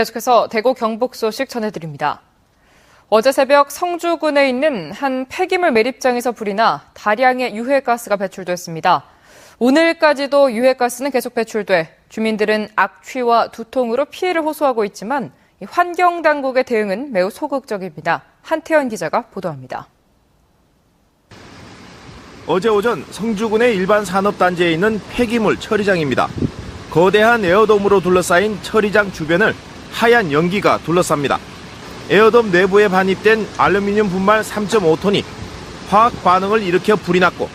계속해서 대구 경북 소식 전해드립니다. 어제 새벽 성주군에 있는 한 폐기물 매립장에서 불이 나 다량의 유해가스가 배출됐습니다. 오늘까지도 유해가스는 계속 배출돼 주민들은 악취와 두통으로 피해를 호소하고 있지만 환경당국의 대응은 매우 소극적입니다. 한태현 기자가 보도합니다. 어제 오전 성주군의 일반 산업단지에 있는 폐기물 처리장입니다. 거대한 에어돔으로 둘러싸인 처리장 주변을 하얀 연기가 둘러쌉니다. 에어돔 내부에 반입된 알루미늄 분말 3.5톤이 화학 반응을 일으켜 불이 났고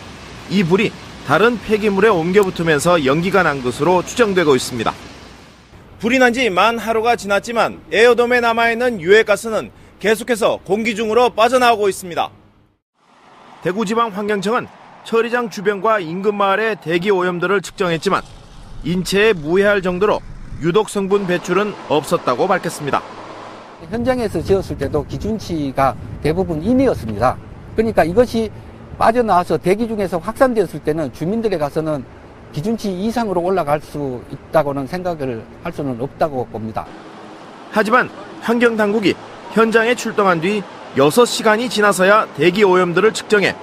이 불이 다른 폐기물에 옮겨 붙으면서 연기가 난 것으로 추정되고 있습니다. 불이 난 지 만 하루가 지났지만 에어돔에 남아있는 유해가스는 계속해서 공기 중으로 빠져나오고 있습니다. 대구지방환경청은 처리장 주변과 인근 마을의 대기 오염도를 측정했지만 인체에 무해할 정도로 유독 성분 배출은 없었다고 밝혔습니다. 현장에서 지었을 때도 기준치가 대부분 이내였습니다. 그러니까 이것이 빠져나와서 대기 중에서 확산되었을 때는 주민들에 가서는 기준치 이상으로 올라갈 수 있다고는 생각을 할 수는 없다고 봅니다. 하지만 환경당국이 현장에 출동한 뒤 6시간이 지나서야 대기 오염도를 측정해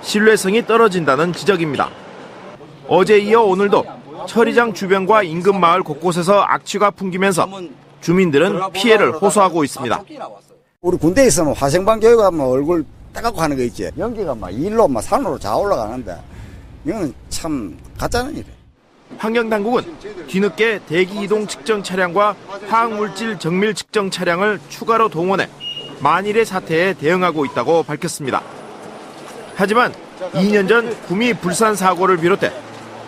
신뢰성이 떨어진다는 지적입니다. 어제 이어 오늘도 처리장 주변과 인근 마을 곳곳에서 악취가 풍기면서 주민들은 피해를 호소하고 있습니다. 우리 군대에 있으면 화생방 교육하면 얼굴 따갑고 하는 거 있지. 연기가 막 일로 막 산으로 자 올라가는데 이거는 참 가짜는 일이에요. 환경당국은 뒤늦게 대기 이동 측정 차량과 화학물질 정밀 측정 차량을 추가로 동원해 만일의 사태에 대응하고 있다고 밝혔습니다. 하지만 2년 전 구미 불산 사고를 비롯해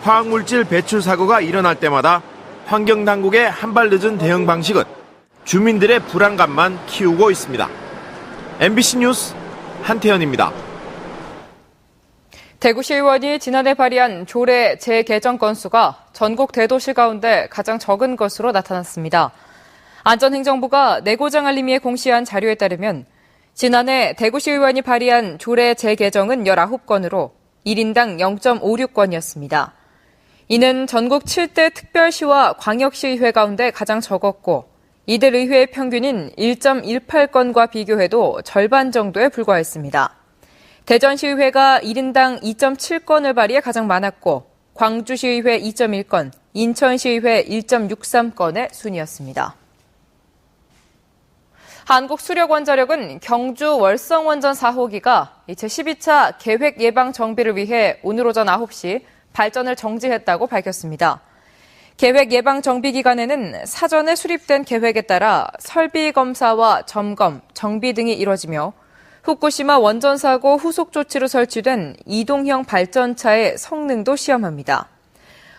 화학물질 배출 사고가 일어날 때마다 환경당국의 한 발 늦은 대응 방식은 주민들의 불안감만 키우고 있습니다. MBC 뉴스 한태현입니다. 대구시의원이 지난해 발의한 조례 재개정 건수가 전국 대도시 가운데 가장 적은 것으로 나타났습니다. 안전행정부가 내고장 알림위에 공시한 자료에 따르면 지난해 대구시의원이 발의한 조례 재개정은 19건으로 1인당 0.56건이었습니다. 이는 전국 7대 특별시와 광역시의회 가운데 가장 적었고 이들 의회의 평균인 1.18건과 비교해도 절반 정도에 불과했습니다. 대전시의회가 1인당 2.7건을 발의해 가장 많았고 광주시의회 2.1건, 인천시의회 1.63건의 순이었습니다. 한국수력원자력은 경주 월성원전 4호기가 제12차 계획 예방 정비를 위해 오늘 오전 9시 발전을 정지했다고 밝혔습니다. 계획 예방 정비 기간에는 사전에 수립된 계획에 따라 설비 검사와 점검, 정비 등이 이뤄지며 후쿠시마 원전 사고 후속 조치로 설치된 이동형 발전차의 성능도 시험합니다.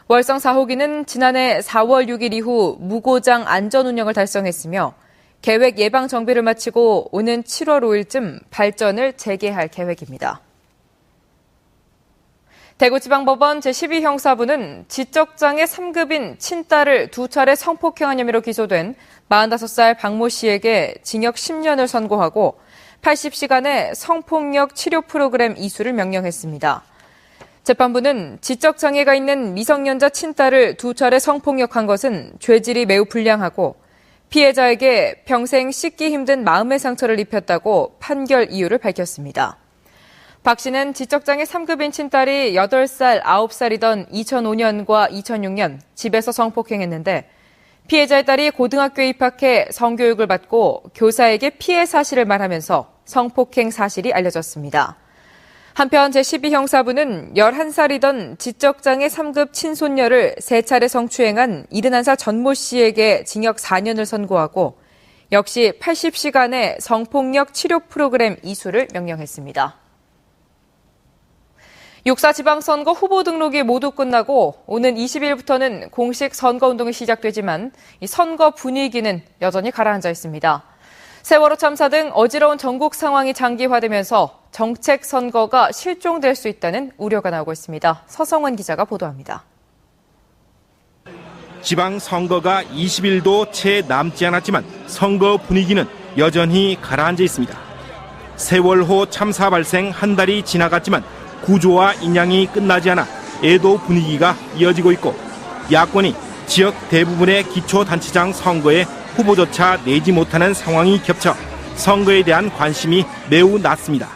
월성 4호기는 지난해 4월 6일 이후 무고장 안전 운영을 달성했으며 계획 예방 정비를 마치고 오는 7월 5일쯤 발전을 재개할 계획입니다. 대구지방법원 제12형사부는 지적장애 3급인 친딸을 2차례 성폭행한 혐의로 기소된 45살 박모 씨에게 징역 10년을 선고하고 80시간의 성폭력 치료 프로그램 이수를 명령했습니다. 재판부는 지적장애가 있는 미성년자 친딸을 2차례 성폭력한 것은 죄질이 매우 불량하고 피해자에게 평생 씻기 힘든 마음의 상처를 입혔다고 판결 이유를 밝혔습니다. 박 씨는 지적장애 3급인 친딸이 8살, 9살이던 2005년과 2006년 집에서 성폭행했는데 피해자의 딸이 고등학교에 입학해 성교육을 받고 교사에게 피해 사실을 말하면서 성폭행 사실이 알려졌습니다. 한편 제12형사부는 11살이던 지적장애 3급 친손녀를 3차례 성추행한 71살 전모 씨에게 징역 4년을 선고하고 역시 80시간의 성폭력 치료 프로그램 이수를 명령했습니다. 6.4 지방선거 후보 등록이 모두 끝나고 오는 20일부터는 공식 선거운동이 시작되지만 이 선거 분위기는 여전히 가라앉아 있습니다. 세월호 참사 등 어지러운 전국 상황이 장기화되면서 정책 선거가 실종될 수 있다는 우려가 나오고 있습니다. 서성원 기자가 보도합니다. 지방선거가 20일도 채 남지 않았지만 선거 분위기는 여전히 가라앉아 있습니다. 세월호 참사 발생 한 달이 지나갔지만 구조와 인양이 끝나지 않아 애도 분위기가 이어지고 있고 야권이 지역 대부분의 기초단체장 선거에 후보조차 내지 못하는 상황이 겹쳐 선거에 대한 관심이 매우 낮습니다.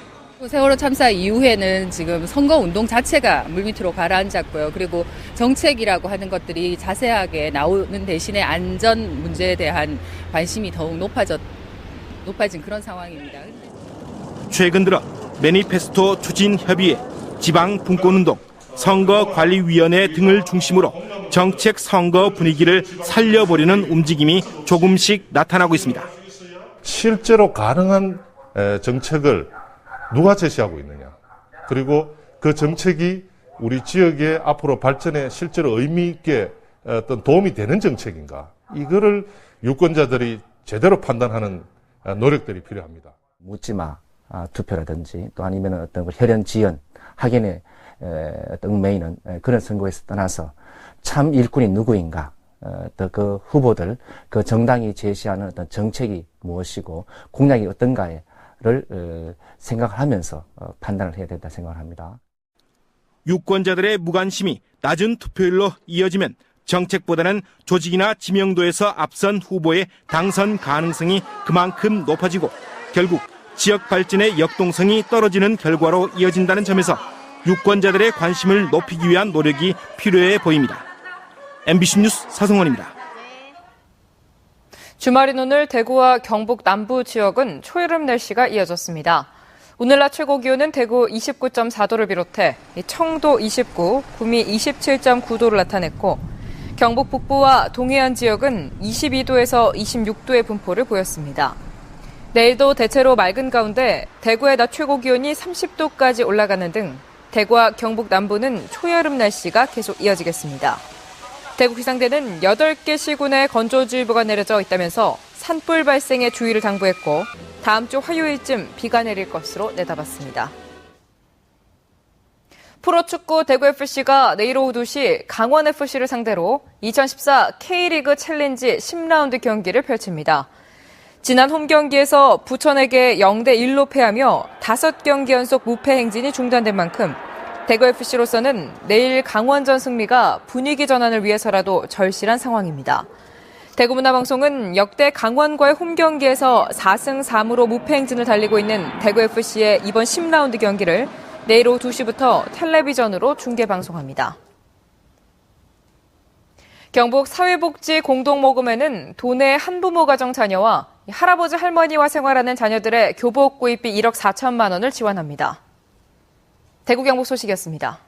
세월호 참사 이후에는 지금 선거운동 자체가 물밑으로 가라앉았고요. 그리고 정책이라고 하는 것들이 자세하게 나오는 대신에 안전 문제에 대한 관심이 더욱 높아진 그런 상황입니다. 최근 들어 매니페스토 추진협의회, 지방분권운동, 선거관리위원회 등을 중심으로 정책 선거 분위기를 살려보려는 움직임이 조금씩 나타나고 있습니다. 실제로 가능한 정책을 누가 제시하고 있느냐, 그리고 그 정책이 우리 지역의 앞으로 발전에 실제로 의미 있게 어떤 도움이 되는 정책인가, 이거를 유권자들이 제대로 판단하는 노력들이 필요합니다. 묻지마 투표라든지 또 아니면 어떤 혈연 지연 확인에 어떤 얽매이는 그런 선거에서 떠나서 참 일꾼이 누구인가, 또 그 후보들, 그 정당이 제시하는 어떤 정책이 무엇이고 공약이 어떤가를 생각하면서 판단을 해야 된다 생각을 합니다. 유권자들의 무관심이 낮은 투표율로 이어지면 정책보다는 조직이나 지명도에서 앞선 후보의 당선 가능성이 그만큼 높아지고 결국 지역 발전의 역동성이 떨어지는 결과로 이어진다는 점에서 유권자들의 관심을 높이기 위한 노력이 필요해 보입니다. MBC 뉴스 서성원입니다. 주말인 오늘 대구와 경북 남부 지역은 초여름 날씨가 이어졌습니다. 오늘 낮 최고 기온은 대구 29.4도를 비롯해 청도 29, 구미 27.9도를 나타냈고 경북 북부와 동해안 지역은 22도에서 26도의 분포를 보였습니다. 내일도 대체로 맑은 가운데 대구의 낮 최고 기온이 30도까지 올라가는 등 대구와 경북 남부는 초여름 날씨가 계속 이어지겠습니다. 대구 기상대는 8개 시군에 건조주의보가 내려져 있다면서 산불 발생에 주의를 당부했고 다음 주 화요일쯤 비가 내릴 것으로 내다봤습니다. 프로축구 대구FC가 내일 오후 2시 강원FC를 상대로 2014 K리그 챌린지 10라운드 경기를 펼칩니다. 지난 홈 경기에서 부천에게 0대1로 패하며 5경기 연속 무패 행진이 중단된 만큼 대구FC로서는 내일 강원전 승리가 분위기 전환을 위해서라도 절실한 상황입니다. 대구문화방송은 역대 강원과의 홈 경기에서 4승 3무로 무패 행진을 달리고 있는 대구FC의 이번 10라운드 경기를 내일 오후 2시부터 텔레비전으로 중계방송합니다. 경북 사회복지 공동모금회는 도내 한부모 가정 자녀와 할아버지 할머니와 생활하는 자녀들의 교복 구입비 1억 4천만 원을 지원합니다. 대구 경북 소식이었습니다.